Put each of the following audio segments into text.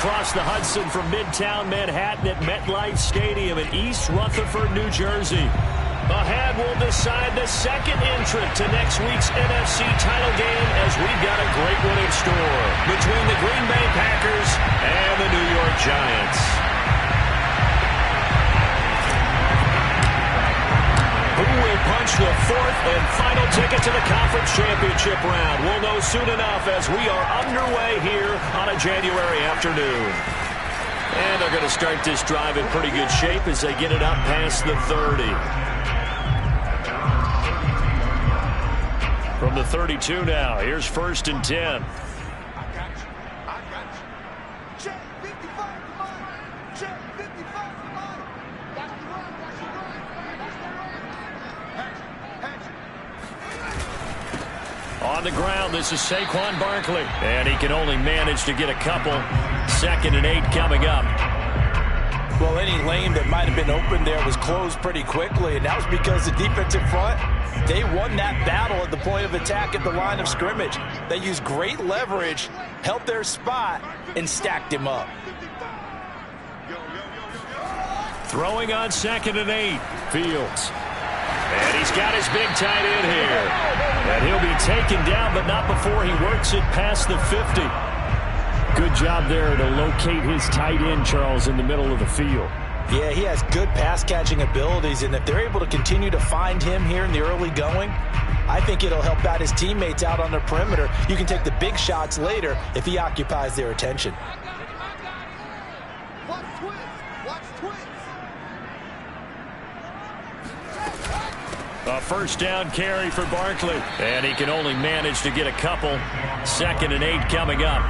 across the Hudson from Midtown Manhattan at MetLife Stadium in East Rutherford, New Jersey. Ahead will decide the second entrant to next week's NFC title game, as we've got a great one in store between the Green Bay Packers and the New York Giants. Who will punch the fourth and final ticket to the conference championship round? We'll know soon enough as we are underway here on a January afternoon. And they're going to start this drive in pretty good shape as they get it up past the 30. From the 32 now, here's 1st and 10. On the ground, this is Saquon Barkley. And he can only manage to get a couple. 2nd and 8 coming up. Well, any lane that might have been open there was closed pretty quickly, and that was because the defensive front, they won that battle at the point of attack at the line of scrimmage. They used great leverage, held their spot, and stacked him up. Throwing on 2nd and 8, Fields. And he's got his big tight end here. And he'll be taken down, but not before he works it past the 50. Good job there to locate his tight end, Charles, in the middle of the field. Yeah, he has good pass-catching abilities, and if they're able to continue to find him here in the early going, I think it'll help out his teammates out on the perimeter. You can take the big shots later if he occupies their attention. A first down carry for Barkley. And he can only manage to get a couple. 2nd and 8 coming up.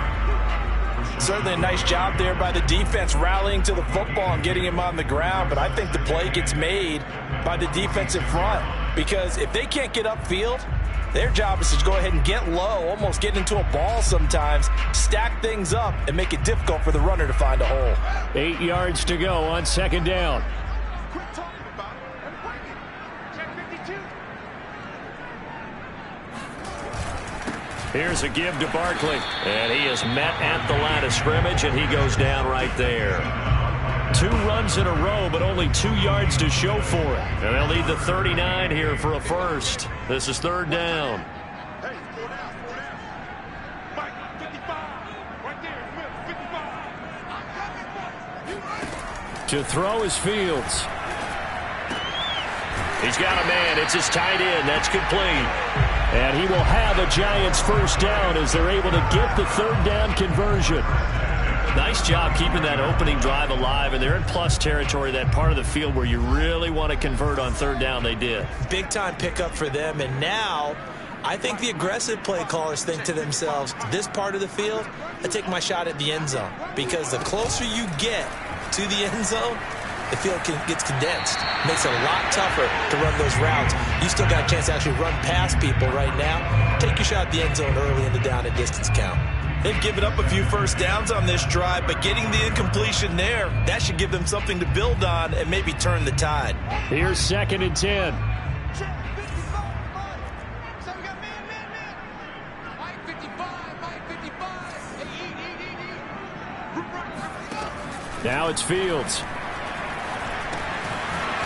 Certainly a nice job there by the defense rallying to the football and getting him on the ground. But I think the play gets made by the defensive front. Because if they can't get upfield, their job is to go ahead and get low, almost get into a ball sometimes, stack things up, and make it difficult for the runner to find a hole. 8 yards to go on 2nd down. Here's a give to Barkley. And he is met at the line of scrimmage, and he goes down right there. 2 runs in a row, but only 2 yards to show for it. And they'll need the 39 here for a first. This is 3rd down. To throw is Fields. He's got a man. It's his tight end. That's complete. And he will have a Giants first down as they're able to get the 3rd down conversion. Nice job keeping that opening drive alive, and they're in plus territory, that part of the field where you really want to convert on 3rd down. They did. Big-time pickup for them, and now I think the aggressive play callers think to themselves, this part of the field, I take my shot at the end zone, because the closer you get to the end zone, the field gets condensed. Makes it a lot tougher to run those routes. You still got a chance to actually run past people right now. Take your shot at the end zone early in the down and distance count. They've given up a few first downs on this drive, but getting the incompletion there, that should give them something to build on and maybe turn the tide. Here's 2nd and 10. Now it's Fields.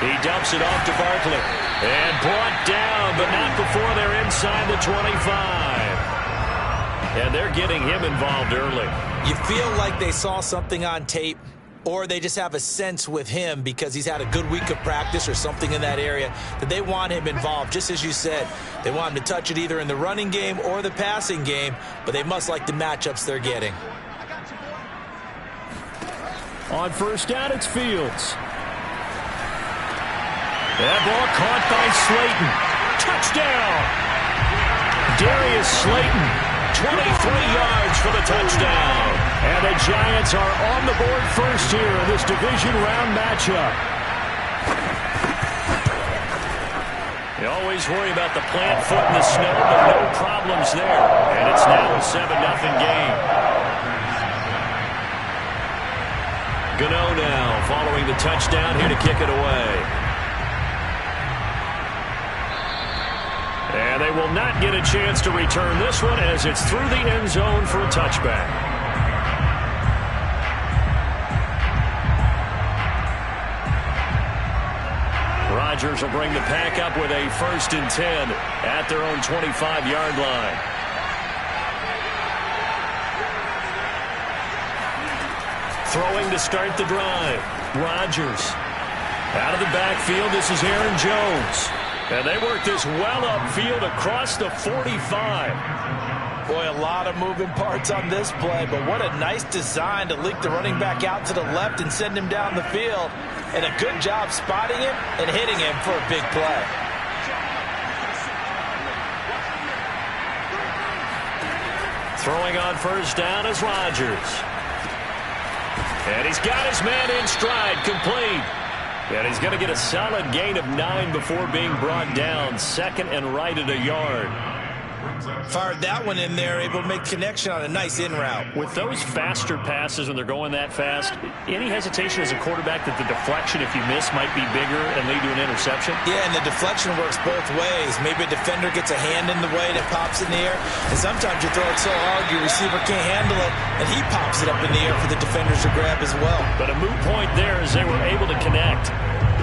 He dumps it off to Barkley. And brought down, but not before they're inside the 25. And they're getting him involved early. You feel like they saw something on tape, or they just have a sense with him because he's had a good week of practice or something in that area that they want him involved. Just as you said, they want him to touch it either in the running game or the passing game, but they must like the matchups they're getting. On first down, it's Fields. That ball caught by Slayton. Touchdown! Darius Slayton, 23 yards for the touchdown. And the Giants are on the board first here in this division round matchup. You always worry about the plant foot in the snow, but no problems there. And it's now a 7-0 game. Gano now following the touchdown here to kick it away. And they will not get a chance to return this one as it's through the end zone for a touchback. Rodgers will bring the pack up with a 1st and 10 at their own 25-yard line. Throwing to start the drive. Rodgers. Out of the backfield, this is Aaron Jones. And they work this well upfield across the 45. Boy, a lot of moving parts on this play, but what a nice design to leak the running back out to the left and send him down the field. And a good job spotting him and hitting him for a big play. Throwing on 1st down is Rodgers. And he's got his man in stride, complete. And he's going to get a solid gain of 9 before being brought down. 2nd and right at a yard. Fired that one in there, able to make connection on a nice in route. With those faster passes when they're going that fast, any hesitation as a quarterback that the deflection, if you miss, might be bigger and lead to an interception? Yeah, and the deflection works both ways. Maybe a defender gets a hand in the way and it pops in the air. And sometimes you throw it so hard your receiver can't handle it, and he pops it up in the air for the defenders to grab as well. But a moot point there as they were able to connect.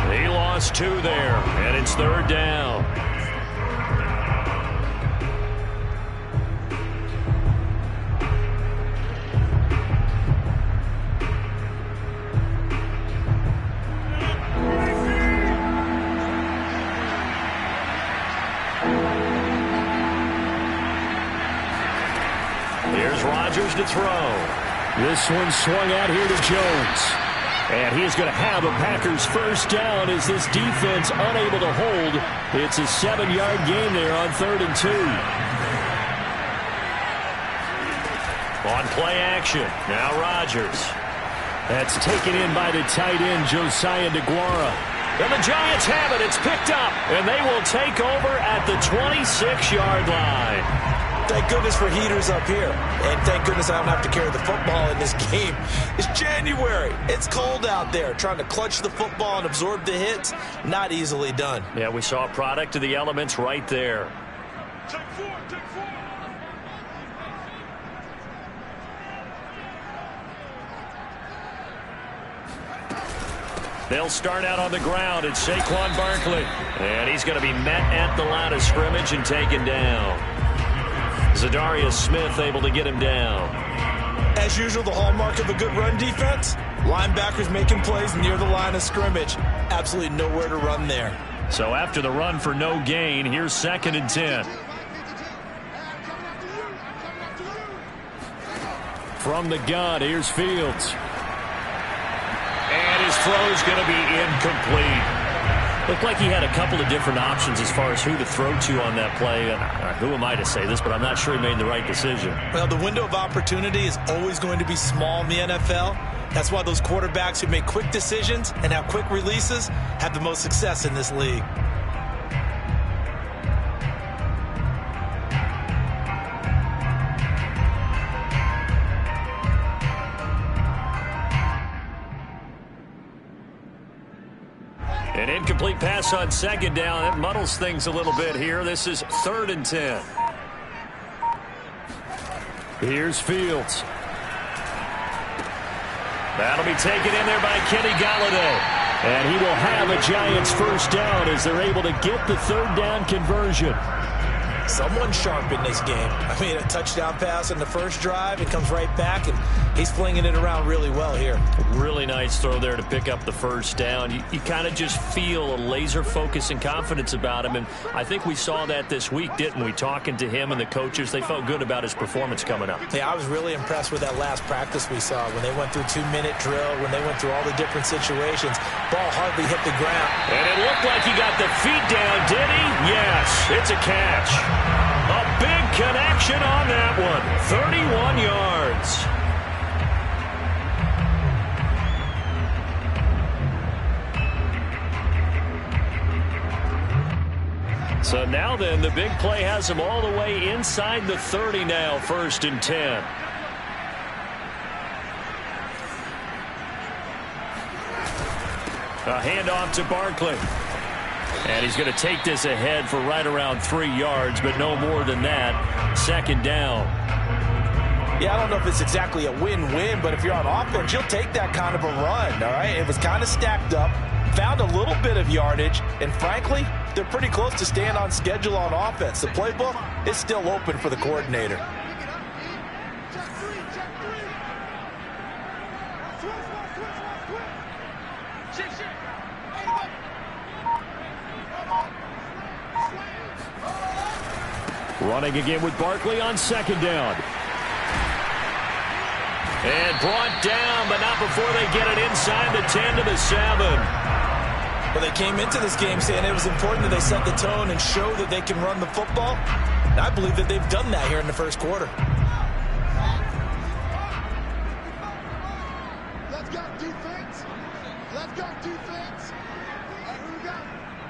He lost 2 there, and it's 3rd down. Here's Rodgers to throw. This one swung out here to Jones. And he's going to have a Packers 1st down as this defense unable to hold. It's a 7-yard gain there on 3rd and 2. On play action, now Rodgers. That's taken in by the tight end, Josiah DeGuara. And the Giants have it. It's picked up. And they will take over at the 26-yard line. Thank goodness for heaters up here. And thank goodness I don't have to carry the football in this game. It's January. It's cold out there. Trying to clutch the football and absorb the hits, not easily done. Yeah, we saw a product of the elements right there. Take 4, take 4. They'll start out on the ground. It's Saquon Barkley. And he's going to be met at the line of scrimmage and taken down. Zadarius Smith able to get him down. As usual, the hallmark of a good run defense, linebackers making plays near the line of scrimmage. Absolutely nowhere to run there. So after the run for no gain, here's 2nd and 10. From the gun, here's Fields. And his throw's going to be incomplete. Looked like he had a couple of different options as far as who to throw to on that play. Who am I to say this, but I'm not sure he made the right decision. Well, the window of opportunity is always going to be small in the NFL. That's why those quarterbacks who make quick decisions and have quick releases have the most success in this league. An incomplete pass on 2nd down. That muddles things a little bit here. This is 3rd and 10. Here's Fields. That'll be taken in there by Kenny Golladay. And he will have a Giants 1st down as they're able to get the 3rd down conversion. Someone sharp in this game. I mean, a touchdown pass on the first drive. It comes right back, and he's flinging it around really well here. Really nice throw there to pick up the 1st down. You kind of just feel a laser focus and confidence about him, and I think we saw that this week, didn't we? Talking to him and the coaches, they felt good about his performance coming up. Yeah, I was really impressed with that last practice we saw when they went through 2-minute drill, when they went through all the different situations. Ball hardly hit the ground. And it looked like he got the feet down, did he? Yes, it's a catch. A big connection on that one. 31 yards. So now then, the big play has him all the way inside the 30 now, 1st and 10. A handoff to Barkley. And he's going to take this ahead for right around 3 yards, but no more than that. 2nd down. Yeah, I don't know if it's exactly a win-win, but if you're on offense, you'll take that kind of a run, all right? It was kind of stacked up. found a little bit of yardage, and frankly, they're pretty close to staying on schedule on offense. The playbook is still open for the coordinator. Running again with Barkley on second down. And brought down, but not before they get it inside the 10 to the 7. Well, they came into this game saying it was important that they set the tone and show that they can run the football. And I believe that they've done that here in the first quarter. Let's go defense. Let's go defense. Who we got?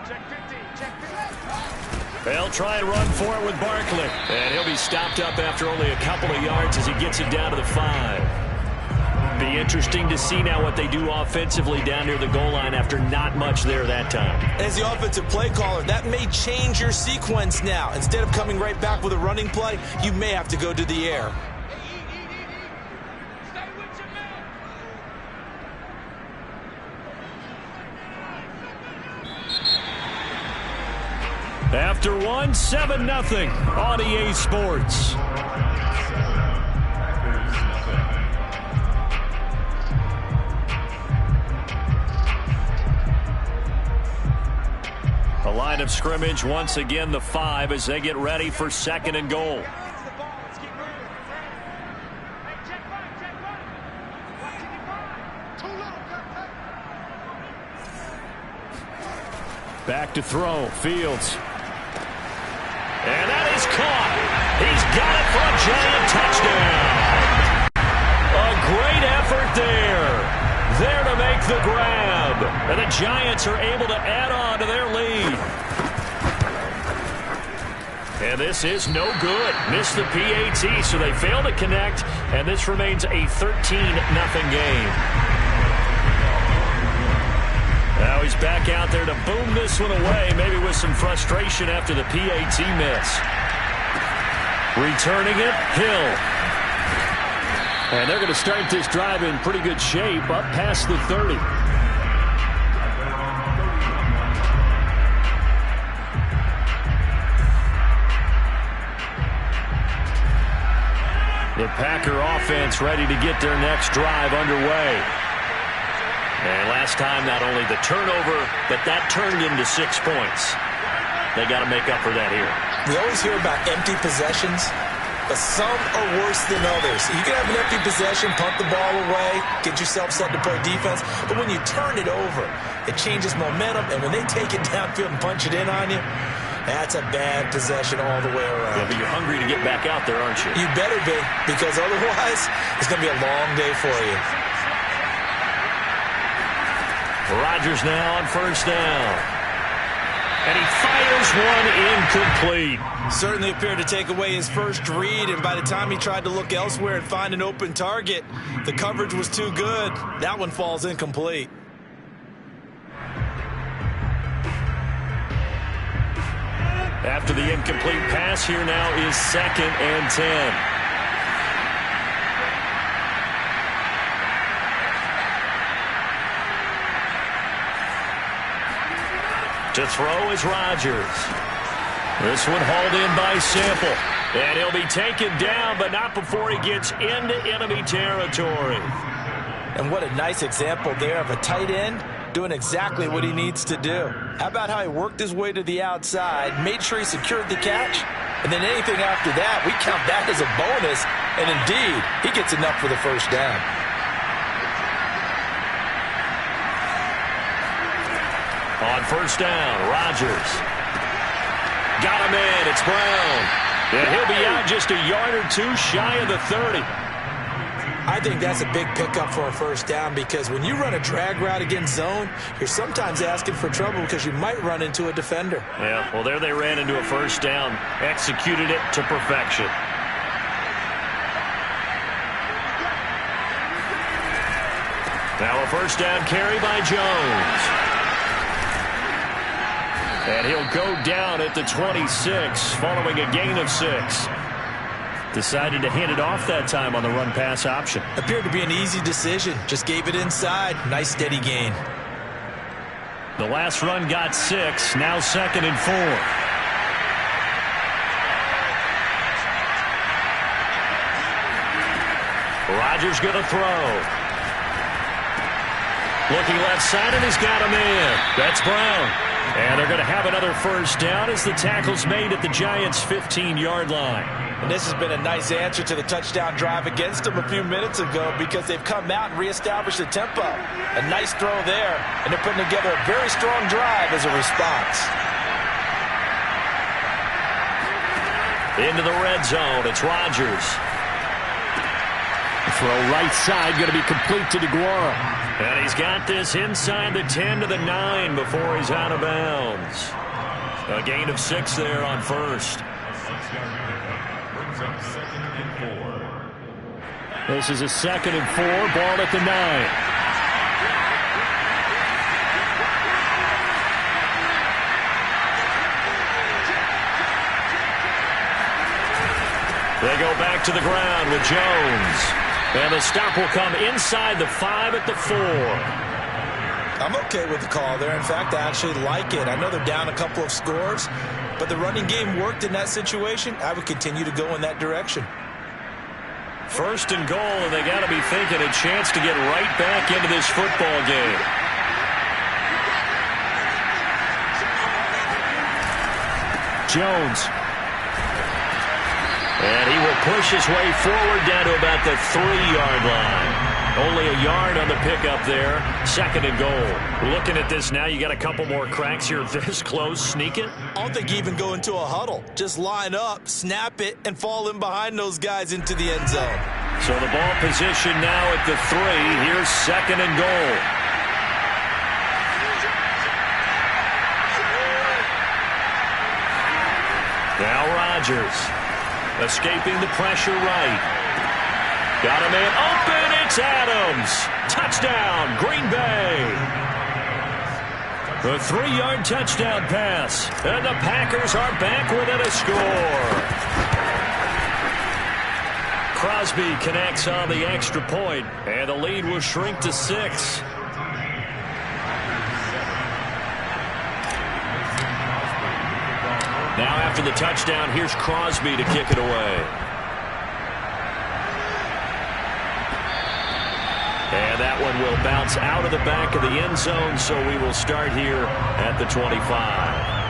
Check 50. Check 50. They'll try and run for it with Barkley. And he'll be stopped up after only a couple of yards as he gets it down to the 5. Be interesting to see now what they do offensively down near the goal line after not much there that time. As the offensive play caller, that may change your sequence now. Instead of coming right back with a running play, you may have to go to the air. After one, 7-0 on EA Sports. The line of scrimmage, once again, the 5 as they get ready for second and goal. Back to throw, Fields. And that is caught. He's got it for a giant touchdown. A great effort there. There to make the grab. And the Giants are able to add on to their lead. And this is no good. Missed the PAT, so they fail to connect. And this remains a 13-0 game. Now he's back out there to boom this one away, maybe with some frustration after the PAT miss. Returning it, Hill. And they're going to start this drive in pretty good shape, up past the 30. The Packer offense ready to get their next drive underway. And last time, not only the turnover, but that turned into 6 points. They got to make up for that here. We always hear about empty possessions, but some are worse than others. You can have an empty possession, punt the ball away, get yourself set to play defense, but when you turn it over, it changes momentum, and when they take it downfield and punch it in on you, that's a bad possession all the way around. Yeah, but you're hungry to get back out there, aren't you? You better be, because otherwise, it's going to be a long day for you. Rodgers now on first down. And he fires one incomplete. Certainly appeared to take away his first read, and by the time he tried to look elsewhere and find an open target, the coverage was too good. That one falls incomplete. After the incomplete pass, here now is 2nd and 10. To throw is Rodgers. This one hauled in by Sample. And he'll be taken down, but not before he gets into enemy territory. And what a nice example there of a tight end doing exactly what he needs to do. How about how he worked his way to the outside, made sure he secured the catch, and then anything after that, we count that as a bonus. And indeed, he gets enough for the first down. On first down, Rodgers. Got him in. It's Brown. And he'll be out just a yard or two shy of the 30. I think that's a big pickup for a first down, because when you run a drag route against zone, you're sometimes asking for trouble because you might run into a defender. Yeah, well, there they ran into a first down. Executed it to perfection. Now a first down carry by Jones. And he'll go down at the 26 following a gain of 6. Decided to hand it off that time on the run-pass option. Appeared to be an easy decision. Just gave it inside. Nice steady gain. The last run got 6. Now 2nd and 4. Rodgers going to throw. Looking left side, and he's got a man. That's Brown. And they're going to have another first down as the tackle's made at the Giants' 15-yard line. And this has been a nice answer to the touchdown drive against them a few minutes ago because they've come out and reestablished the tempo. A nice throw there, and they're putting together a very strong drive as a response. Into the red zone, it's Rodgers. Throw right side, going to be complete to DeGuara. And he's got this inside the 10 to the 9 before he's out of bounds. A gain of 6 there on first. This is a 2nd and 4, ball at the 9. They go back to the ground with Jones. And the stop will come inside the 5 at the 4. I'm okay with the call there. In fact, I actually like it. I know they're down a couple of scores, but the running game worked in that situation. I would continue to go in that direction. 1st and goal, and they got to be thinking a chance to get right back into this football game. Jones. And he will push his way forward down to about the 3-yard line. Only a yard on the pickup there. 2nd and goal. Looking at this now, you got a couple more cracks here this close. Sneak it. I don't think you even go into a huddle. Just line up, snap it, and fall in behind those guys into the end zone. So the ball position now at the 3. Here's 2nd and goal. Now Rodgers. Escaping the pressure right. Got a man open. It's Adams. Touchdown, Green Bay. The 3-yard touchdown pass. And the Packers are back within a score. Crosby connects on the extra point, and the lead will shrink to 6. Now after the touchdown, here's Crosby to kick it away. And that one will bounce out of the back of the end zone, so we will start here at the 25.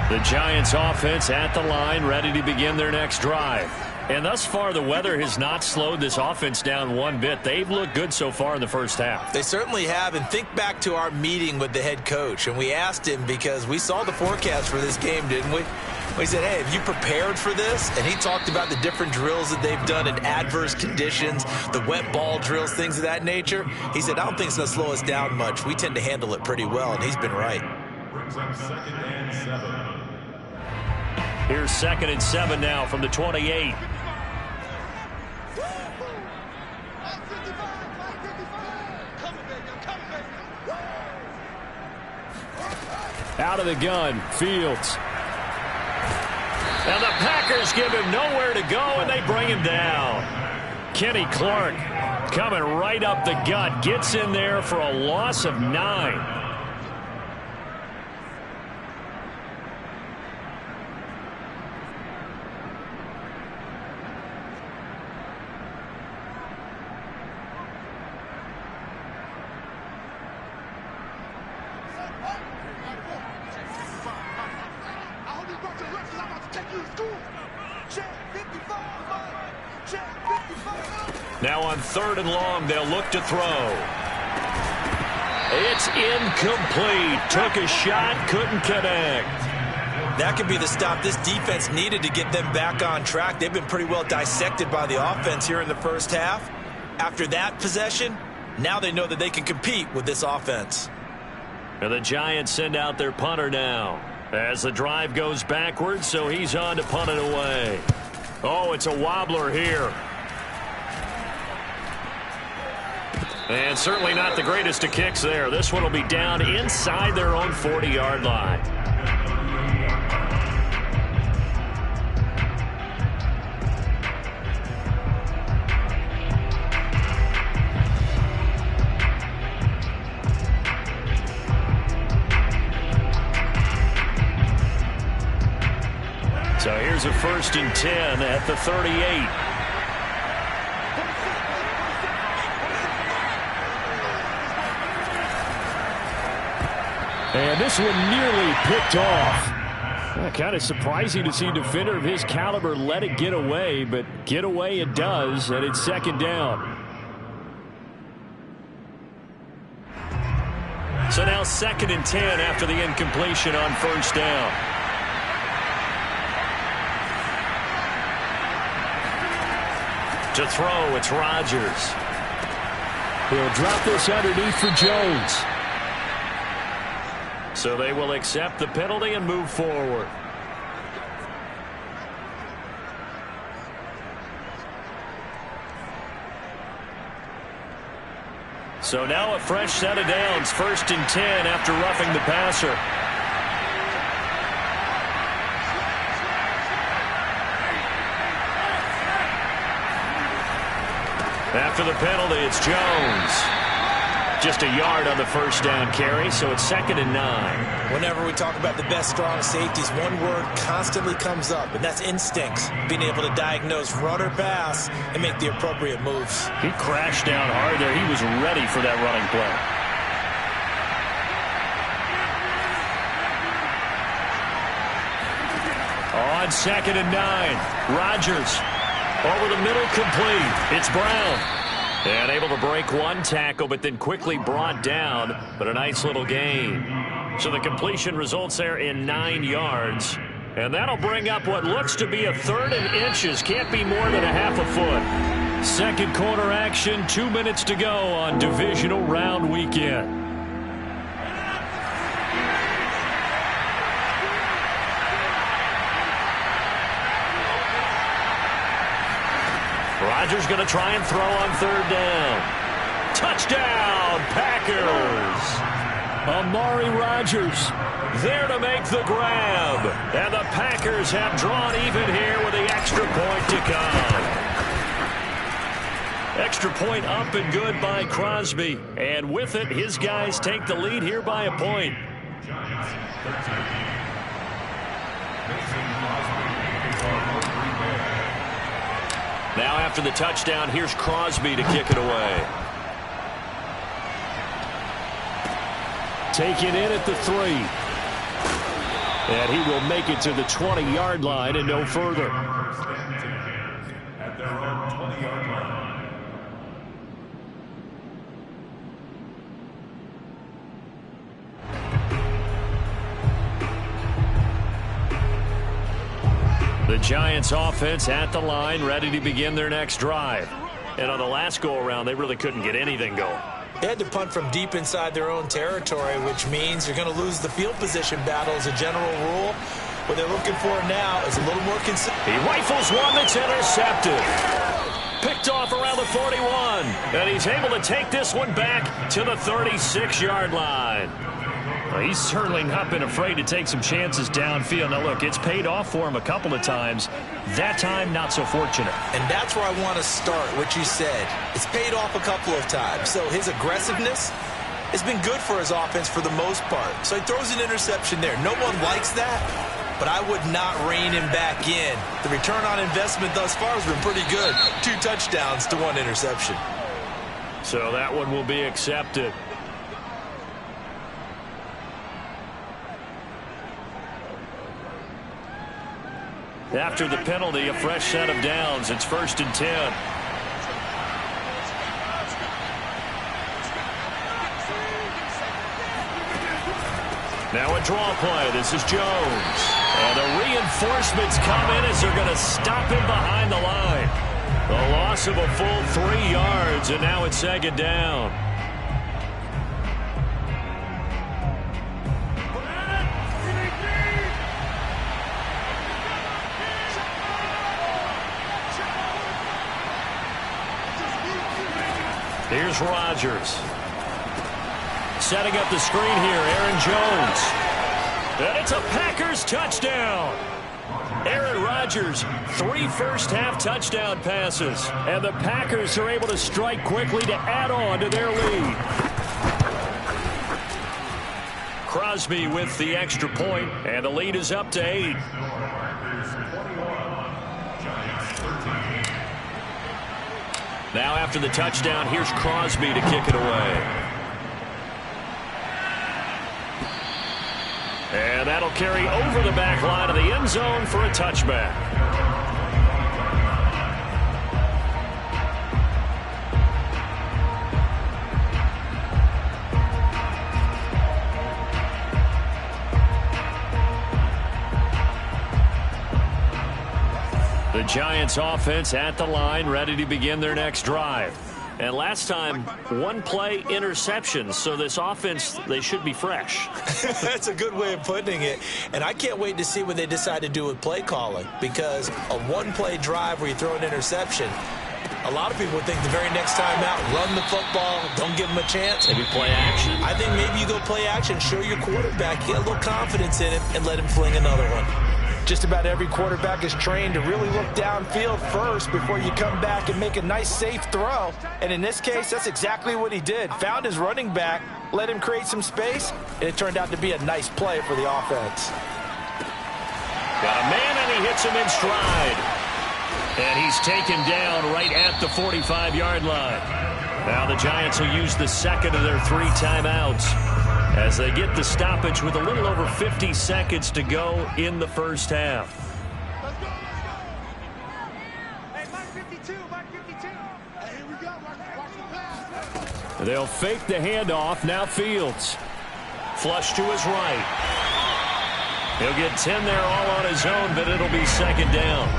The Giants offense at the line, ready to begin their next drive. And thus far, the weather has not slowed this offense down one bit. They've looked good so far in the first half. They certainly have. And think back to our meeting with the head coach. And we asked him because we saw the forecast for this game, didn't we? We said, hey, have you prepared for this? And he talked about the different drills that they've done in adverse conditions, the wet ball drills, things of that nature. He said, I don't think it's going to slow us down much. We tend to handle it pretty well, and he's been right. Brings up 2nd and 7. Here's 2nd and 7 now from the 28. Out of the gun, Fields. And the Packers give him nowhere to go, and they bring him down. Kenny Clark coming right up the gut, gets in there for a loss of 9. Now on 3rd and long, they'll look to throw. It's incomplete. Took a shot, couldn't connect. That could be the stop this defense needed to get them back on track. They've been pretty well dissected by the offense here in the first half. After that possession, now they know that they can compete with this offense. And the Giants send out their punter now as the drive goes backwards, so he's on to punt it away. Oh, it's a wobbler here. And certainly not the greatest of kicks there. This one will be down inside their own 40-yard line. here's a 1st and 10 at the 38. And this one nearly picked off. Kind of surprising to see a defender of his caliber let it get away, but get away it does, and it's 2nd down. So now 2nd and 10 after the incompletion on 1st down. To throw, it's Rodgers. He'll drop this underneath for Jones. So they will accept the penalty and move forward. So now a fresh set of downs, 1st and 10 after roughing the passer. After the penalty, it's Jones. Just a yard on the 1st down carry, so it's 2nd and 9. Whenever we talk about the best strong safeties, one word constantly comes up, and that's instincts. Being able to diagnose run or pass and make the appropriate moves. He crashed down hard there. He was ready for that running play. On 2nd and 9, Rodgers over the middle, complete. It's Brown. And able to break one tackle, but then quickly brought down. But a nice little gain. So the completion results there in 9 yards. And that'll bring up what looks to be a 3rd and inches. Can't be more than a half a foot. Second quarter action, 2 minutes to go on divisional round weekend. Rodgers going to try and throw on 3rd down. Touchdown, Packers. Amari Rodgers there to make the grab. And the Packers have drawn even here with the extra point to come. Extra point up and good by Crosby. And with it, his guys take the lead here by a point. Now after the touchdown, here's Crosby to kick it away. Taken in at the 3. And he will make it to the 20-yard line and no further. At their own 20-yard line. The Giants offense at the line, ready to begin their next drive. And on the last go-around, they really couldn't get anything going. They had to punt from deep inside their own territory, which means you're going to lose the field position battle as a general rule. What they're looking for now is a little more consistent. He rifles one that's intercepted. Picked off around the 41. And he's able to take this one back to the 36-yard line. Well, he's certainly not been afraid to take some chances downfield. Now, look, it's paid off for him a couple of times. That time, not so fortunate. And that's where I want to start, what you said. It's paid off a couple of times. So his aggressiveness has been good for his offense for the most part. So he throws an interception there. No one likes that, but I would not rein him back in. The return on investment thus far has been pretty good. 2 touchdowns to 1 interception. So that one will be accepted. After the penalty, a fresh set of downs. It's 1st and 10. Now a draw play. This is Jones. And the reinforcements come in as they're going to stop him behind the line. A loss of a full 3 yards, and now it's 2nd down. Here's Rodgers. Setting up the screen here, Aaron Jones. And it's a Packers touchdown. Aaron Rodgers, 3 first-half touchdown passes. And the Packers are able to strike quickly to add on to their lead. Crosby with the extra point, and the lead is up to 8. Now after the touchdown, here's Crosby to kick it away. And that'll carry over the back line of the end zone for a touchback. The Giants offense at the line, ready to begin their next drive. And last time, one play interception, so this offense, they should be fresh. That's a good way of putting it. And I can't wait to see what they decide to do with play calling, because a one-play drive where you throw an interception, a lot of people would think the very next time out, run the football, don't give them a chance. Maybe play action. I think maybe you go play action, show your quarterback, get a little confidence in him, and let him fling another one. Just about every quarterback is trained to really look downfield first before you come back and make a nice, safe throw. And in this case, that's exactly what he did. Found his running back, let him create some space, and it turned out to be a nice play for the offense. Got a man, and he hits him in stride. And he's taken down right at the 45-yard line. Now the Giants will use the second of their 3 timeouts as they get the stoppage with a little over 50 seconds to go in the first half. Let's go, let's go. Hey, Mike 52, Mike 52. Hey, here we go. Watch the pass. They'll fake the handoff. Now Fields. Flush to his right. He'll get 10 there all on his own, but it'll be second down.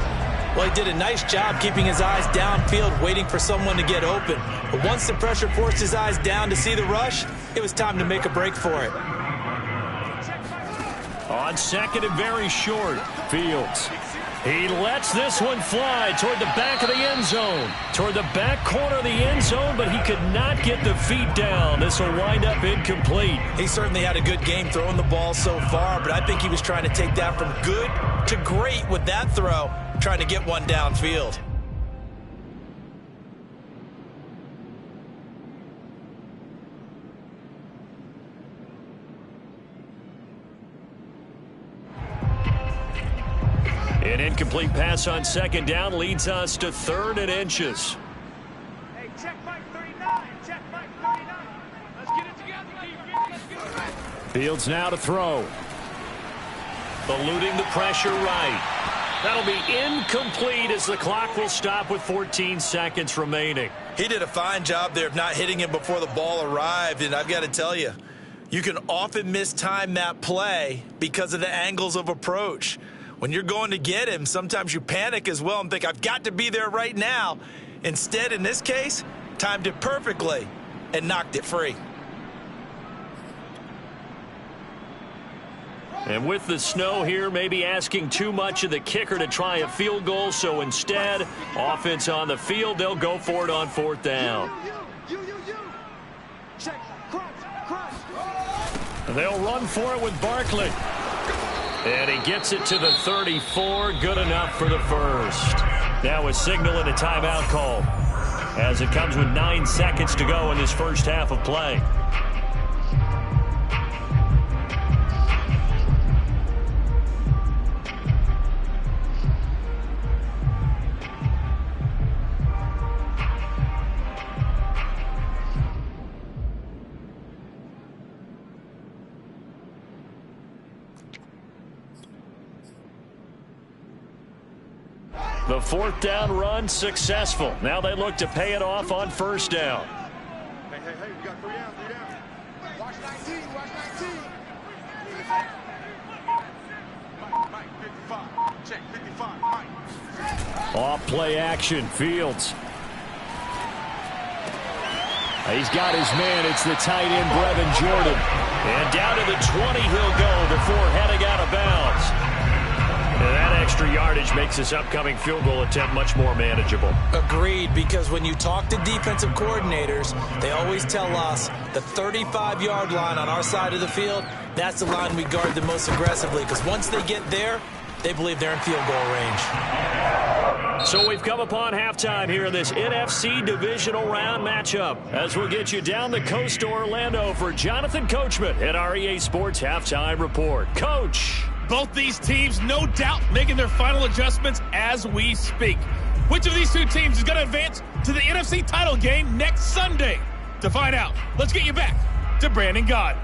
Well, he did a nice job keeping his eyes downfield, waiting for someone to get open. But once the pressure forced his eyes down to see the rush, it was time to make a break for it. On second and very short, Fields. He lets this one fly toward the back of the end zone. Toward the back corner of the end zone, but he could not get the feet down. This will wind up incomplete. He certainly had a good game throwing the ball so far, but I think he was trying to take that from good to great with that throw, trying to get one downfield. An incomplete pass on second down leads us to 3rd and inches. Hey, check Mike 39. Check Mike 39. Let's get it together, D. Let's get it right. Fields now to throw. Eluding the pressure right. That'll be incomplete as the clock will stop with 14 seconds remaining. He did a fine job there of not hitting him before the ball arrived, and I've got to tell you, you can often mistime that play because of the angles of approach. When you're going to get him, sometimes you panic as well and think, I've got to be there right now. Instead, in this case, timed it perfectly and knocked it free. And with the snow here, maybe asking too much of the kicker to try a field goal. So instead, offense on the field, they'll go for it on 4th down. You. Check, crunch. They'll run for it with Barkley. And he gets it to the 34. Good enough for the first. Now a signal and a timeout call as it comes with 9 seconds to go in this first half of play. The 4th down run successful. Now they look to pay it off on 1st down. Hey, we got 3 down. Watch 19. Mike, 55. Check, 55, Mike. Off play action, Fields. He's got his man. It's the tight end, Brevin Jordan. And down to the 20 he'll go before heading out of bounds. And that extra yardage makes this upcoming field goal attempt much more manageable. Agreed, because when you talk to defensive coordinators, they always tell us the 35-yard line on our side of the field, that's the line we guard the most aggressively, because once they get there, they believe they're in field goal range. So we've come upon halftime here in this NFC Divisional Round matchup as we'll get you down the coast to Orlando for Jonathan Coachman at our EA Sports Halftime Report. Coach. both these teams, no doubt, making their final adjustments as we speak. Which of these two teams is going to advance to the NFC title game next Sunday? To find out, let's get you back to Brandon Gaudin.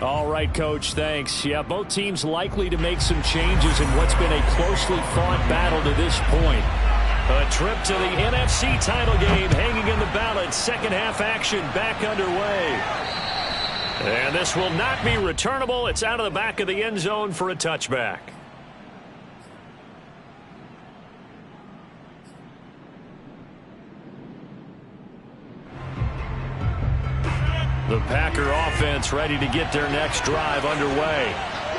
All right, Coach, thanks. Yeah, both teams likely to make some changes in what's been a closely fought battle to this point. A trip to the NFC title game hanging in the balance. Second half action back underway. And this will not be returnable. It's out of the back of the end zone for a touchback. The Packer offense ready to get their next drive underway.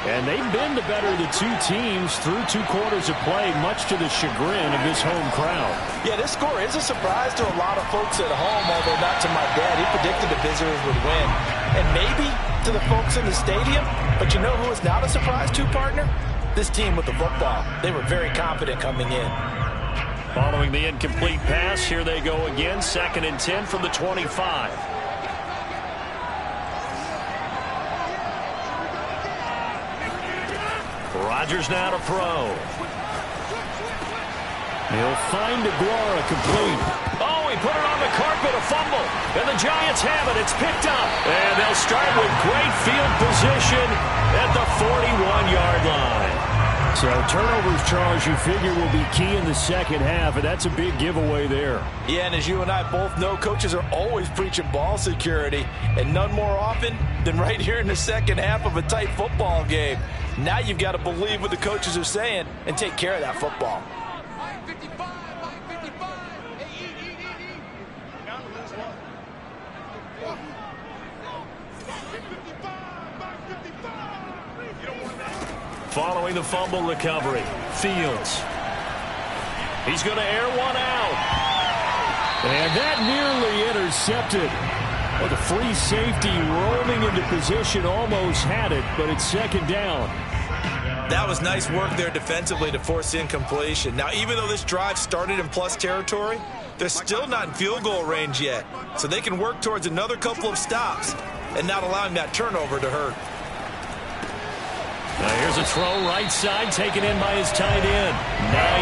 And they've been the better of the two teams through 2 quarters of play, much to the chagrin of this home crowd. Yeah, this score is a surprise to a lot of folks at home, although not to my dad. He predicted the visitors would win. And maybe to the folks in the stadium. But you know who is not a surprise to, partner? This team with the football. They were very confident coming in. Following the incomplete pass, here they go again. 2nd and 10 from the 25. Rodgers now to throw. He'll find Aguara complete. Oh, he put it on the carpet, a fumble. And the Giants have it. It's picked up. And they'll start with great field position at the 41-yard line. So turnovers, Charles, you figure will be key in the second half, and that's a big giveaway there. Yeah, and as you and I both know, coaches are always preaching ball security, and none more often than right here in the second half of a tight football game. Now you've got to believe what the coaches are saying and take care of that football. Following the fumble recovery, Fields. He's going to air one out. And that nearly intercepted. Well, the free safety rolling into position almost had it, but it's 2nd down. That was nice work there defensively to force the incompletion. Now, even though this drive started in plus territory, they're still not in field goal range yet. So they can work towards another couple of stops and not allowing that turnover to hurt. Now here's a throw right side taken in by his tight end.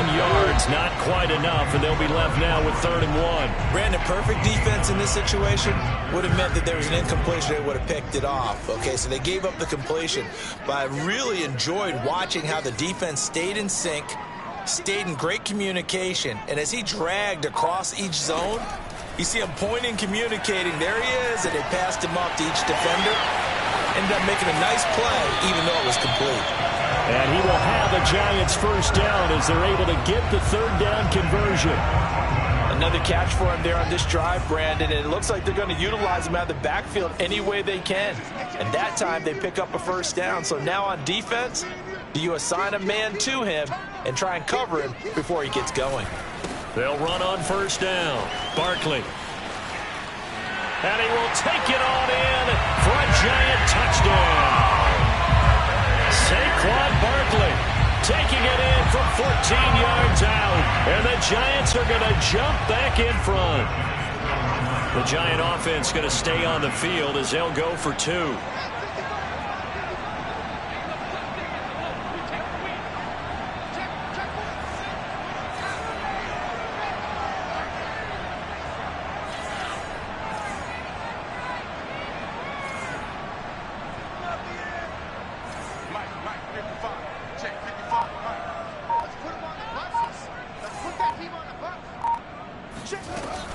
9 yards, not quite enough, and they'll be left now with 3rd and 1. Brandon, perfect defense in this situation would have meant that there was an incompletion. They would have picked it off. Okay, so they gave up the completion. But I really enjoyed watching how the defense stayed in sync, stayed in great communication, and as he dragged across each zone, you see him pointing, communicating. There he is, and they passed him off to each defender. Ended up making a nice play, even though it was complete. And he will have a Giants first down as they're able to get the 3rd down conversion. Another catch for him there on this drive, Brandon, and it looks like they're going to utilize him out of the backfield any way they can. And that time they pick up a first down. So now on defense, do you assign a man to him and try and cover him before he gets going? They'll run on first down. Barkley. And he will take it on in for a Giant touchdown. Saquon Barkley taking it in from 14 yards out. And the Giants are going to jump back in front. The Giant offense going to stay on the field as they'll go for 2.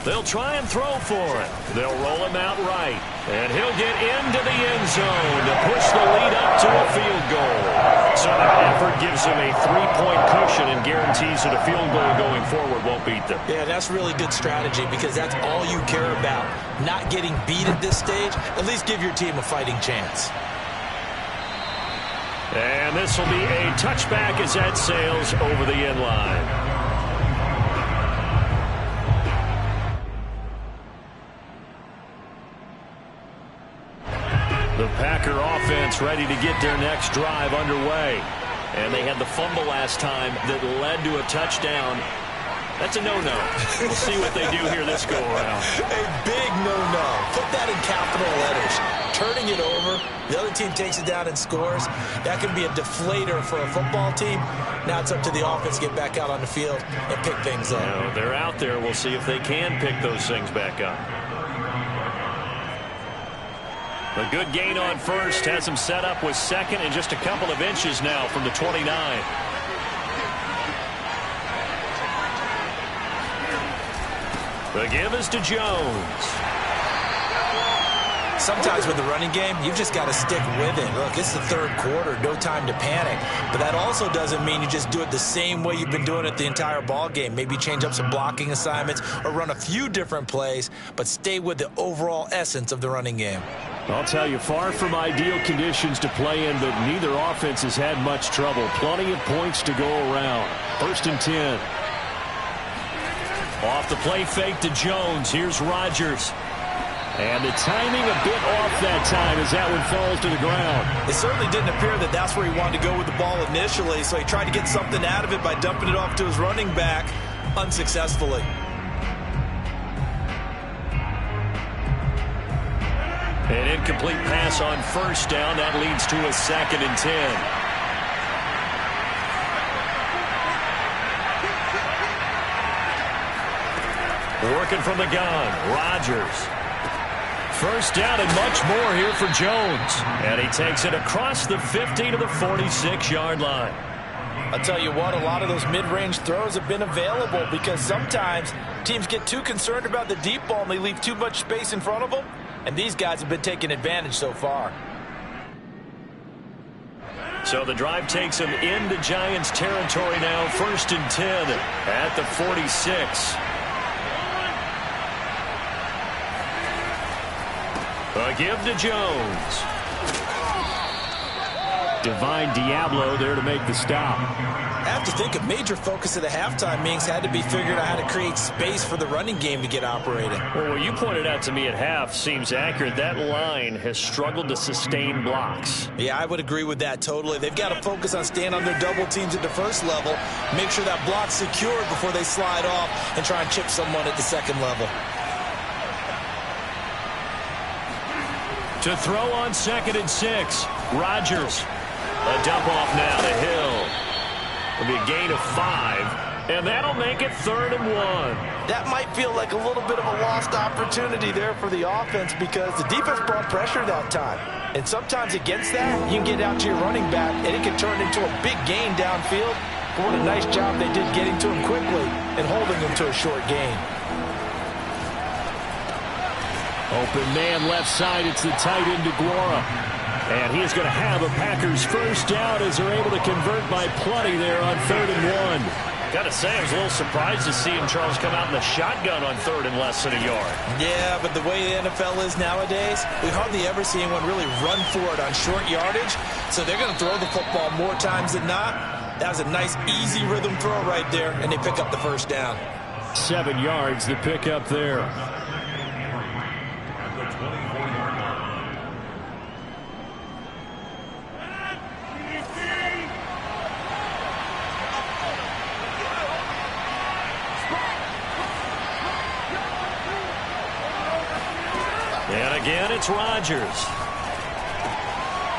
They'll try and throw for it. They'll roll him out right. And he'll get into the end zone to push the lead up to a field goal. So that effort gives him a 3-point cushion and guarantees that a field goal going forward won't beat them. Yeah, that's really good strategy because that's all you care about. Not getting beat at this stage. At least give your team a fighting chance. And this will be a touchback as that sails over the end line. The Packer offense ready to get their next drive underway. And they had the fumble last time that led to a touchdown. That's a no-no. We'll see what they do here this go-around. A big no-no. Put that in capital letters. Turning it over, the other team takes it down and scores. That can be a deflator for a football team. Now it's up to the offense to get back out on the field and pick things up. Now, they're out there. We'll see if they can pick those things back up. A good gain on first has them set up with second and just a couple of inches now from the 29. The give is to Jones. Sometimes with the running game, you've just got to stick with it. Look, it's the third quarter, no time to panic. But that also doesn't mean you just do it the same way you've been doing it the entire ball game. Maybe change up some blocking assignments or run a few different plays, but stay with the overall essence of the running game. I'll tell you, far from ideal conditions to play in, but neither offense has had much trouble. Plenty of points to go around. 1st and 10. Off the play fake to Jones. Here's Rodgers. And the timing a bit off that time as that one falls to the ground. It certainly didn't appear that that's where he wanted to go with the ball initially, so he tried to get something out of it by dumping it off to his running back unsuccessfully. An incomplete pass on first down. That leads to a 2nd and 10. Working from the gun, Rodgers. First down and much more here for Jones. And he takes it across the 50 to the 46-yard line. I'll tell you what, a lot of those mid-range throws have been available because sometimes teams get too concerned about the deep ball and they leave too much space in front of them. And these guys have been taking advantage so far. So the drive takes them into Giants territory now. 1st and 10 at the 46. A give to Jones. Divine Diablo there to make the stop. I have to think a major focus of the halftime meetings had to be figuring out how to create space for the running game to get operating. Well, what you pointed out to me at half seems accurate. That line has struggled to sustain blocks. Yeah, I would agree with that totally. They've got to focus on staying on their double teams at the first level, make sure that block's secured before they slide off and try and chip someone at the second level. To throw on 2nd and 6, Rodgers. A dump off now to Hill. It'll be a gain of 5, and that'll make it 3rd and 1. That might feel like a little bit of a lost opportunity there for the offense because the defense brought pressure that time. And sometimes against that, you can get out to your running back, and it can turn into a big gain downfield. But what a nice job they did getting to him quickly and holding him to a short gain. Open man left side. It's the tight end DeGuara. And he is going to have a Packers first down as they're able to convert by plenty there on 3rd and 1. Got to say, I was a little surprised to see him, Charles, come out in the shotgun on 3rd and less than a yard. Yeah, but the way the NFL is nowadays, we hardly ever see anyone really run for it on short yardage. So they're going to throw the football more times than not. That was a nice, easy rhythm throw right there, and they pick up the first down. 7 yards, the pickup there. And again, it's Rodgers.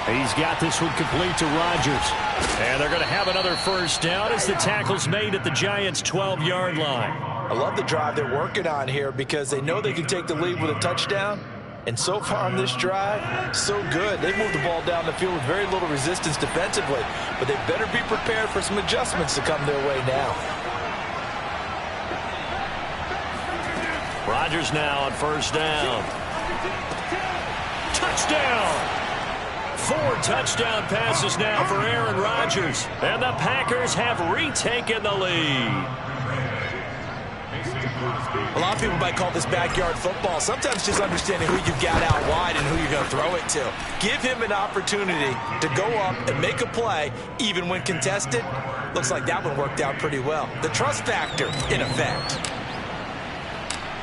He's got this one complete to Rodgers. And they're going to have another first down as the tackle's made at the Giants' 12-yard line. I love the drive they're working on here because they know they can take the lead with a touchdown. And so far on this drive, so good. They moved the ball down the field with very little resistance defensively. But they better be prepared for some adjustments to come their way now. Rodgers now on first down. Touchdown! 4 touchdown passes now for Aaron Rodgers. And the Packers have retaken the lead. A lot of people might call this backyard football. Sometimes just understanding who you've got out wide and who you're going to throw it to. Give him an opportunity to go up and make a play, even when contested. Looks like that one worked out pretty well. The trust factor in effect.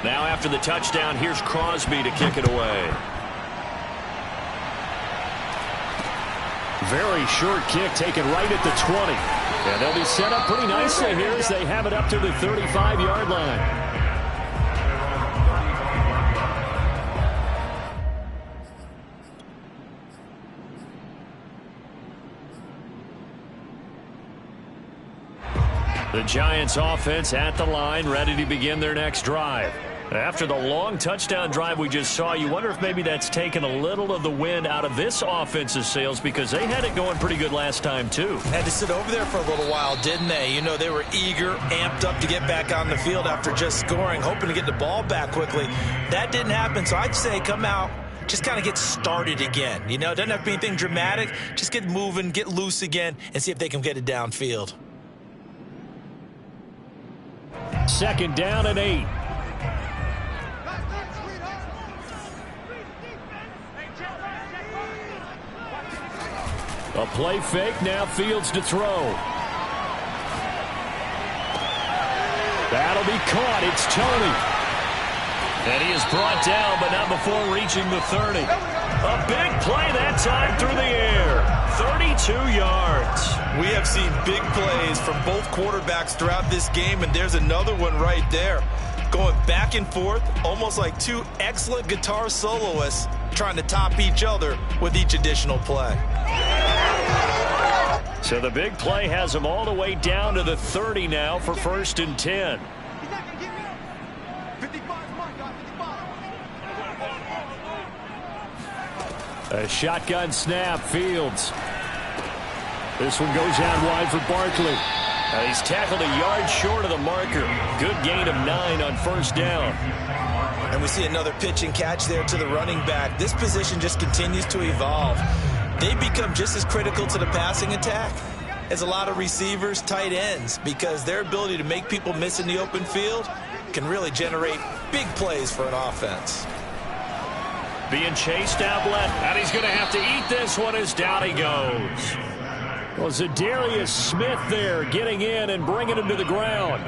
Now after the touchdown, here's Crosby to kick it away. Very short kick taken right at the 20. And they'll be set up pretty nicely here as they have it up to the 35-yard line. The Giants offense at the line, ready to begin their next drive. After the long touchdown drive we just saw, you wonder if maybe that's taken a little of the wind out of this offense's sails, because they had it going pretty good last time too. Had to sit over there for a little while, didn't they? You know, they were eager, amped up to get back on the field after just scoring, hoping to get the ball back quickly. That didn't happen, so I'd say come out, just kind of get started again. You know, it doesn't have to be anything dramatic. Just get moving, get loose again, and see if they can get it downfield. 2nd down and 8. A play fake, now Fields to throw. That'll be caught, it's Tony. And he is brought down, but not before reaching the 30. A big play that time through the air. 32 yards. We have seen big plays from both quarterbacks throughout this game, and there's another one right there. Going back and forth, almost like two excellent guitar soloists trying to top each other with each additional play. So the big play has them all the way down to the 30 now for 1st and 10. A shotgun snap, Fields. This one goes out wide for Barkley. He's tackled a yard short of the marker. Good gain of 9 on 1st down. And we see another pitch and catch there to the running back. This position just continues to evolve. They become just as critical to the passing attack as a lot of receivers, tight ends, because their ability to make people miss in the open field can really generate big plays for an offense. Being chased out left, and he's going to have to eat this one as down he goes. Well, Zadarius Smith there getting in and bringing him to the ground.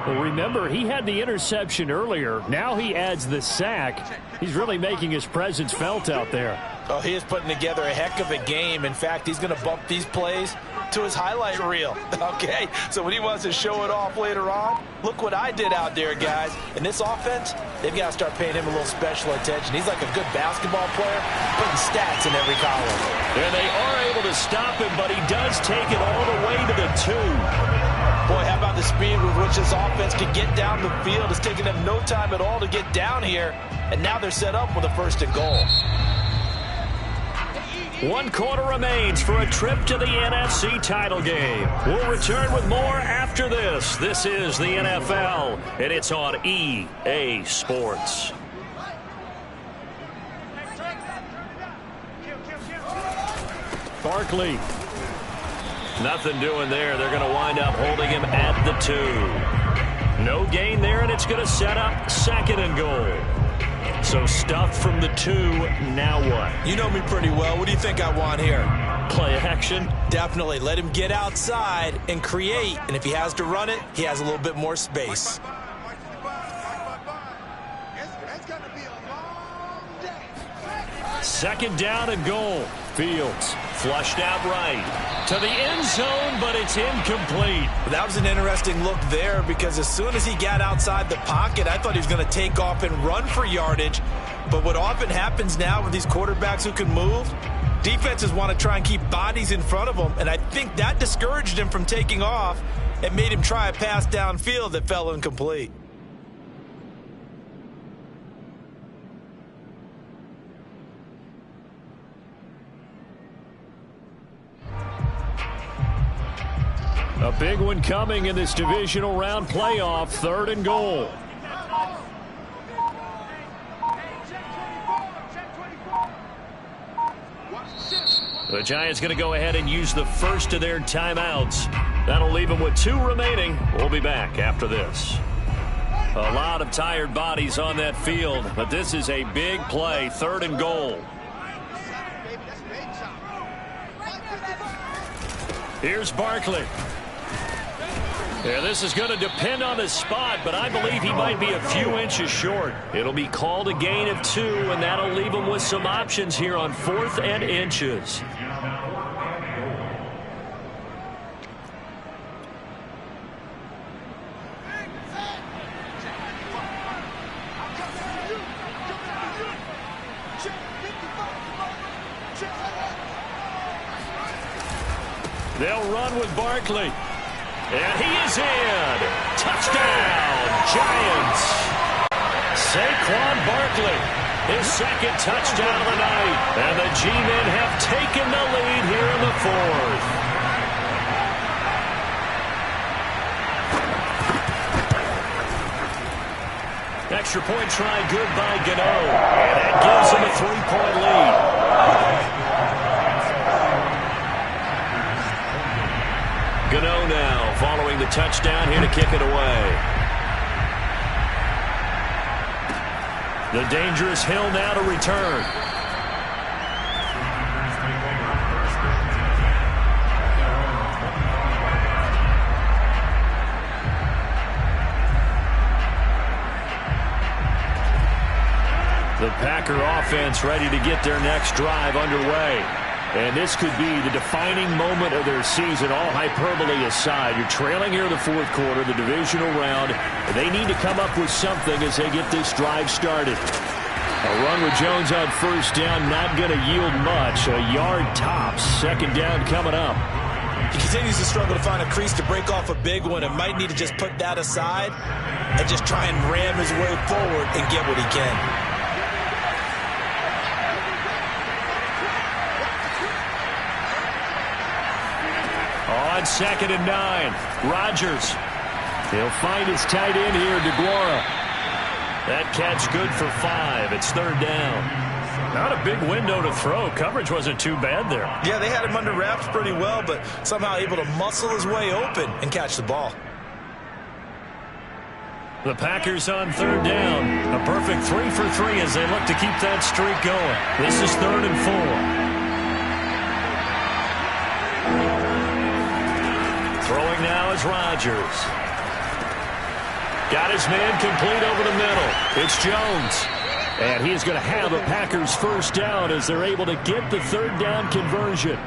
Well, remember, he had the interception earlier. Now he adds the sack. He's really making his presence felt out there. Oh, he is putting together a heck of a game. In fact, he's going to bump these plays to his highlight reel. Okay, so when he wants to show it off later on, look what I did out there, guys. In this offense, they've got to start paying him a little special attention. He's like a good basketball player, putting stats in every column. And they are able to stop him, but he does take it all the way to the 2. Boy, how about the speed with which this offense can get down the field? It's taking them no time at all to get down here, and now they're set up with a 1st and goal. 1 quarter remains for a trip to the NFC title game. We'll return with more after this. This is the NFL, and it's on EA Sports. Barkley. Nothing doing there. They're going to wind up holding him at the 2. No gain there, and it's going to set up 2nd and goal. So stuff from the 2, now what? You know me pretty well. What do you think I want here? Play action? Definitely. Let him get outside and create. And if he has to run it, he has a little bit more space. It's going to be a long day. 2nd down and goal. Fields flushed out right to the end zone, but it's incomplete. That was an interesting look there, because as soon as he got outside the pocket, I thought he was going to take off and run for yardage. But what often happens now with these quarterbacks who can move, defenses want to try and keep bodies in front of them, and I think that discouraged him from taking off and made him try a pass downfield that fell incomplete. A big one coming in this divisional round playoff. 3rd and goal. The Giants going to go ahead and use the 1st of their timeouts. That'll leave them with 2 remaining. We'll be back after this. A lot of tired bodies on that field, but this is a big play. 3rd and goal. Here's Barkley. Yeah, this is going to depend on the spot, but I believe he might be a few inches short. It'll be called a gain of 2, and that'll leave him with some options here on 4th and inches. They'll run with Barkley. And he is in. Touchdown, Giants. Saquon Barkley, his second touchdown of the night. And the G-men have taken the lead here in the fourth. Extra point try good by Gano. And that gives him a 3-point lead. Gano now following the touchdown here to kick it away. The dangerous Hill now to return. The Packer offense ready to get their next drive underway. And this could be the defining moment of their season, all hyperbole aside. You're trailing here in the fourth quarter, the divisional round. They need to come up with something as they get this drive started. A run with Jones on first down, not going to yield much. A yard tops. Second down coming up. He continues to struggle to find a crease to break off a big one and might need to just put that aside and just try and ram his way forward and get what he can. On 2nd and 9, Rodgers. He'll find his tight end here, DeGuara. That catch good for 5. It's third down. Not a big window to throw. Coverage wasn't too bad there. Yeah, they had him under wraps pretty well, but somehow able to muscle his way open and catch the ball. The Packers on third down. A perfect 3 for 3 as they look to keep that streak going. This is 3rd and 4. Throwing now is Rodgers. Got his man complete over the middle. It's Jones. And he is going to have a Packers first down as they're able to get the third down conversion.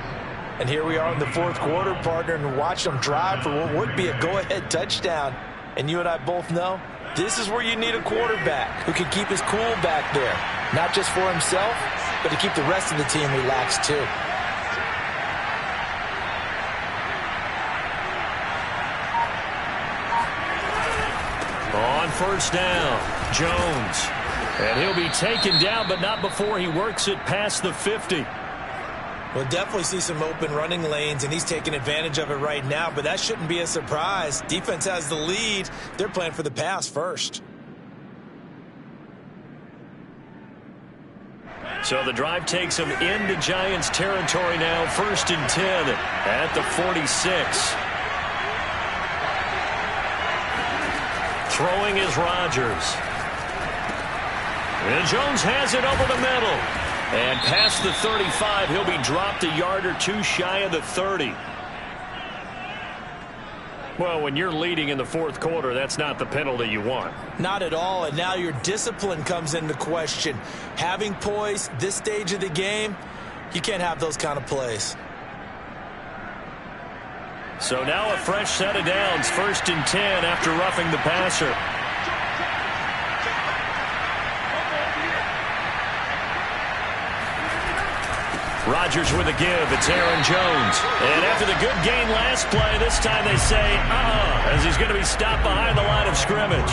And here we are in the fourth quarter, partner, and watch them drive for what would be a go-ahead touchdown. And you and I both know this is where you need a quarterback who can keep his cool back there. Not just for himself, but to keep the rest of the team relaxed too. On first down, Jones. And he'll be taken down, but not before he works it past the 50. We'll definitely see some open running lanes, and he's taking advantage of it right now, but that shouldn't be a surprise. Defense has the lead. They're playing for the pass first. So the drive takes him into Giants territory now. 1st and 10 at the 46. Throwing is Rodgers. And Jones has it over the middle. And past the 35, he'll be dropped a yard or two shy of the 30. Well, when you're leading in the fourth quarter, that's not the penalty you want. Not at all, and now your discipline comes into question. Having poise this stage of the game, you can't have those kind of plays. So now a fresh set of downs, 1st and 10 after roughing the passer. Rodgers with a give. It's Aaron Jones. And after the good gain last play, this time they say, as he's going to be stopped behind the line of scrimmage.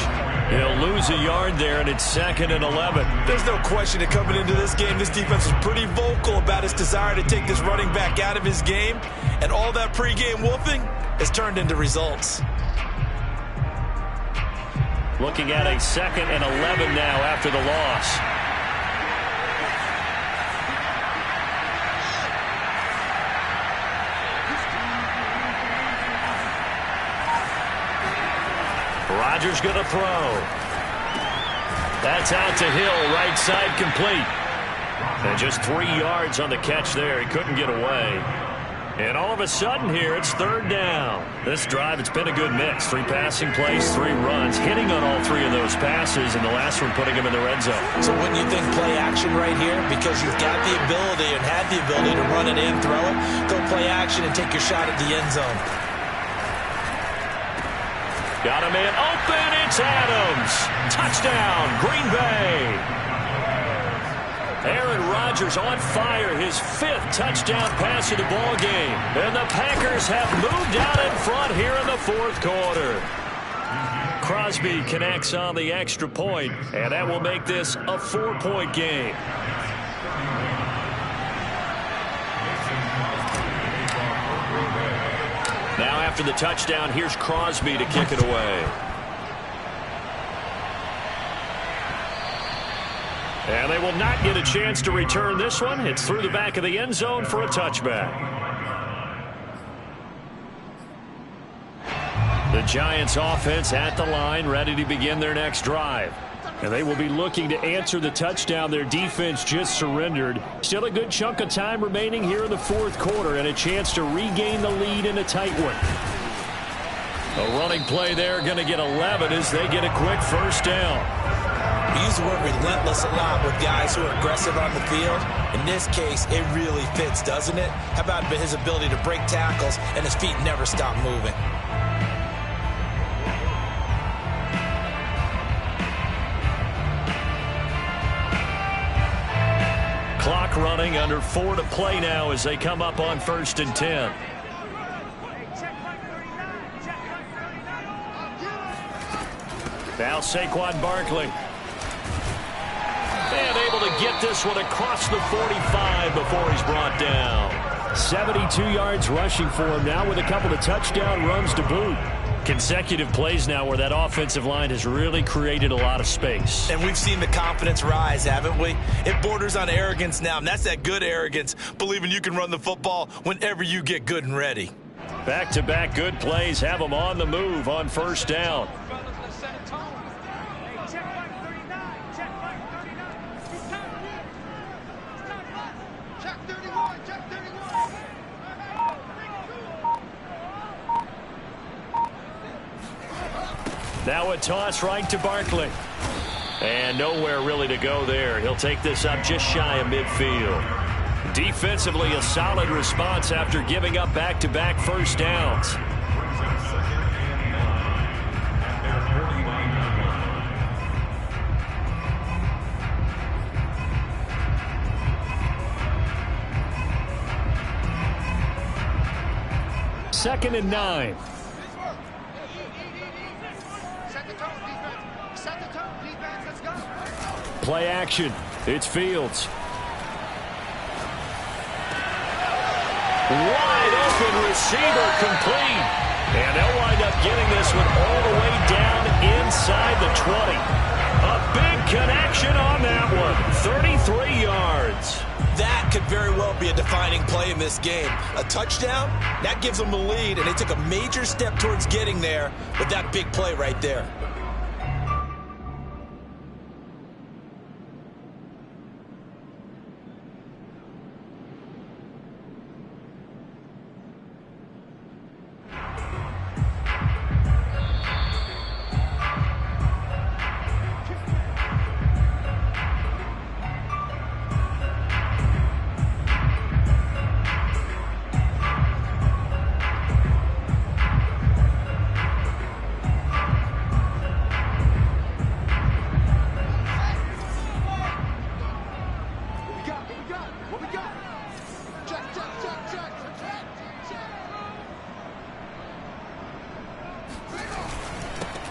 He'll lose a yard there, and it's 2nd and 11. There's no question that coming into this game, this defense is pretty vocal about its desire to take this running back out of his game. And all that pregame wolfing has turned into results. Looking at a 2nd and 11 now after the loss. Rodgers going to throw. That's out to Hill, right side complete. And just 3 yards on the catch there. He couldn't get away. And all of a sudden here, it's 3rd down. This drive, it's been a good mix. 3 passing plays, 3 runs, hitting on all 3 of those passes, and the last one putting him in the red zone. So wouldn't you think play action right here? Because you've got the ability and had the ability to run it in, throw it, go play action and take your shot at the end zone. Got a man open, it's Adams. Touchdown, Green Bay. Aaron Rodgers on fire, his 5th touchdown pass of the ball game. And the Packers Eagles have moved out in front here in the fourth quarter. Crosby connects on the extra point, and that will make this a 4-point game. Now after the touchdown, here's Crosby to kick it away. And they will not get a chance to return this one. It's through the back of the end zone for a touchback. The Giants offense at the line, ready to begin their next drive. And they will be looking to answer the touchdown their defense just surrendered. Still a good chunk of time remaining here in the fourth quarter and a chance to regain the lead in a tight one. A running play there, going to get 11 as they get a quick first down. We use the word relentless a lot with guys who are aggressive on the field. In this case, it really fits, doesn't it? How about his ability to break tackles and his feet never stop moving? Clock running, under 4 to play now as they come up on 1st and 10. Now Saquon Barkley. And able to get this one across the 45 before he's brought down. 72 yards rushing for him now with a couple of touchdown runs to boot. Consecutive plays now where that offensive line has really created a lot of space. And we've seen the confidence rise, haven't we? It borders on arrogance now, and that's that good arrogance, believing you can run the football whenever you get good and ready. Back-to-back good plays have them on the move on 1st down. Now a toss right to Barkley. And nowhere really to go there. He'll take this up just shy of midfield. Defensively, a solid response after giving up back-to-back first downs. Second and 9. Play action. It's Fields. Wide open receiver complete. And they'll wind up getting this one all the way down inside the 20. A big connection on that one. 33 yards. That could very well be a defining play in this game. A touchdown, that gives them the lead, and they took a major step towards getting there with that big play right there.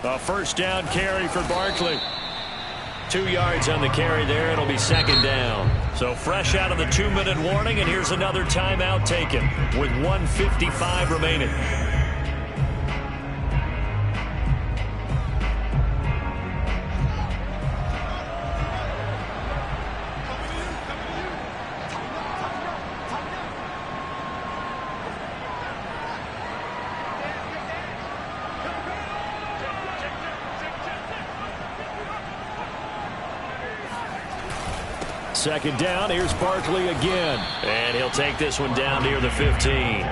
A first down carry for Barkley. 2 yards on the carry there. It'll be second down. So fresh out of the 2-minute warning, and here's another timeout taken with 1:55 remaining. Second down, here's Barkley again. And he'll take this one down near the 15.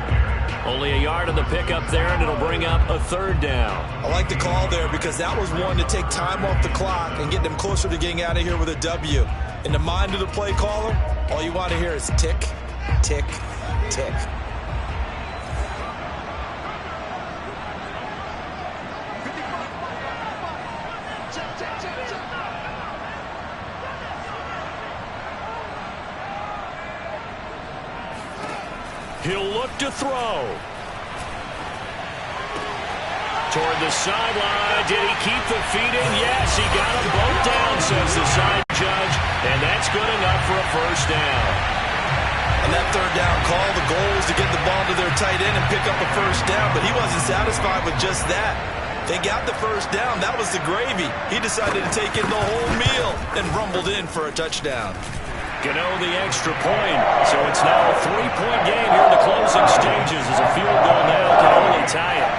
Only a yard on the pickup there, and it'll bring up a third down. I like the call there because that was one to take time off the clock and get them closer to getting out of here with a W. In the mind of the play caller, all you want to hear is tick, tick, tick. He'll look to throw. toward the sideline. Did he keep the feet in? Yes, he got them both down, says the side judge. And that's good enough for a first down. On that third down call, the goal was to get the ball to their tight end and pick up a first down, but he wasn't satisfied with just that. They got the first down. That was the gravy. He decided to take in the whole meal and rumbled in for a touchdown. Gano the extra point. So it's now a 3-point game here in the closing stages as a field goal now can only tie it.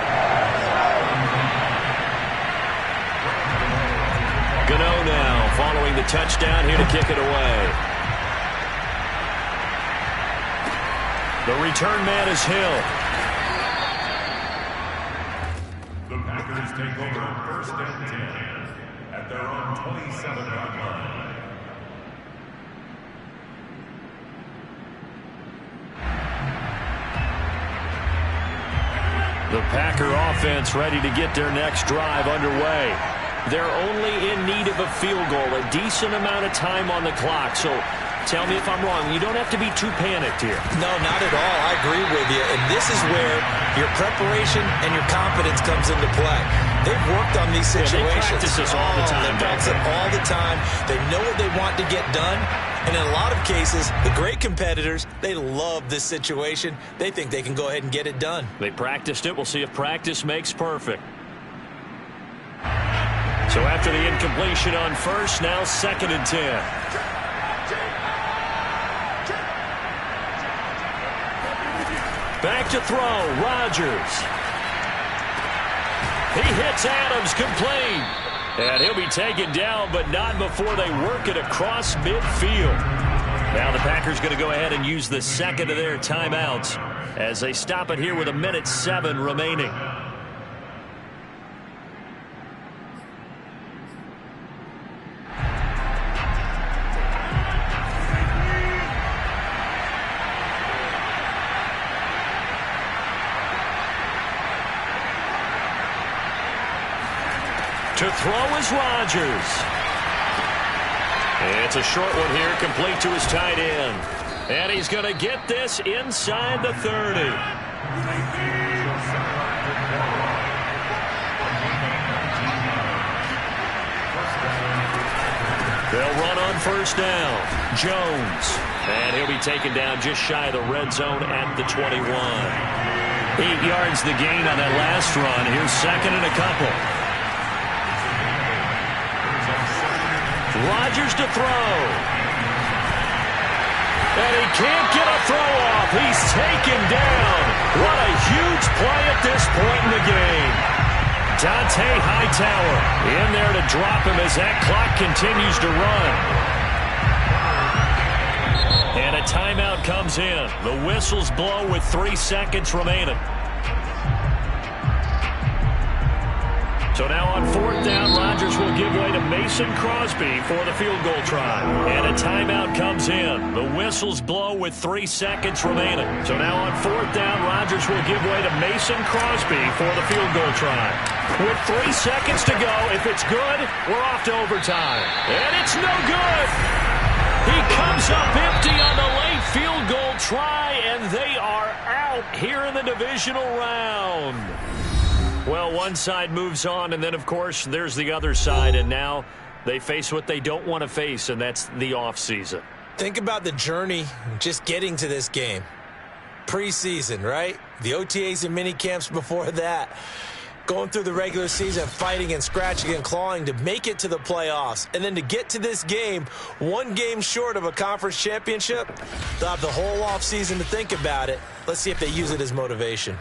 Gano now following the touchdown here to kick it away. The return man is Hill. The Packers take over first and 10 at their own 27-yard line. The Packer offense ready to get their next drive underway. They're only in need of a field goal, a decent amount of time on the clock. So tell me if I'm wrong. You don't have to be too panicked here. No, not at all. I agree with you. And this is where your preparation and your confidence comes into play. They've worked on these situations. They practice this all the time. They practice it all the time. They know what they want to get done. And in a lot of cases, the great competitors, they love this situation. They think they can go ahead and get it done. They practiced it. We'll see if practice makes perfect. So after the incompletion on first, now 2nd and 10. Back to throw, Rodgers. He hits Adams, complete. And he'll be taken down, but not before they work it across midfield. Now the Packers going to go ahead and use the second of their timeouts as they stop it here with 1:07 remaining. To throw is Rodgers. It's a short one here, complete to his tight end. And he's going to get this inside the 30. They'll run on first down. Jones. And he'll be taken down just shy of the red zone at the 21. 8 yards the gain on that last run. Here's 2nd and a couple. Rodgers to throw. And he can't get a throw off. He's taken down. What a huge play at this point in the game. Dante Hightower in there to drop him as that clock continues to run. And a timeout comes in. The whistles blow with 3 seconds remaining. So now on 4th down, Rodgers will give way to Mason Crosby for the field goal try. And a timeout comes in. The whistles blow with 3 seconds remaining. So now on 4th down, Rodgers will give way to Mason Crosby for the field goal try. With 3 seconds to go, if it's good, we're off to overtime. And it's no good. He comes up empty on the late field goal try, and they are out here in the divisional round. Well, one side moves on, and then, of course, there's the other side, and now they face what they don't want to face, and that's the offseason. Think about the journey just getting to this game. Preseason, right? The OTAs and mini camps before that. Going through the regular season, fighting and scratching and clawing to make it to the playoffs. And then to get to this game, 1 game short of a conference championship, they'll have the whole offseason to think about it. Let's see if they use it as motivation.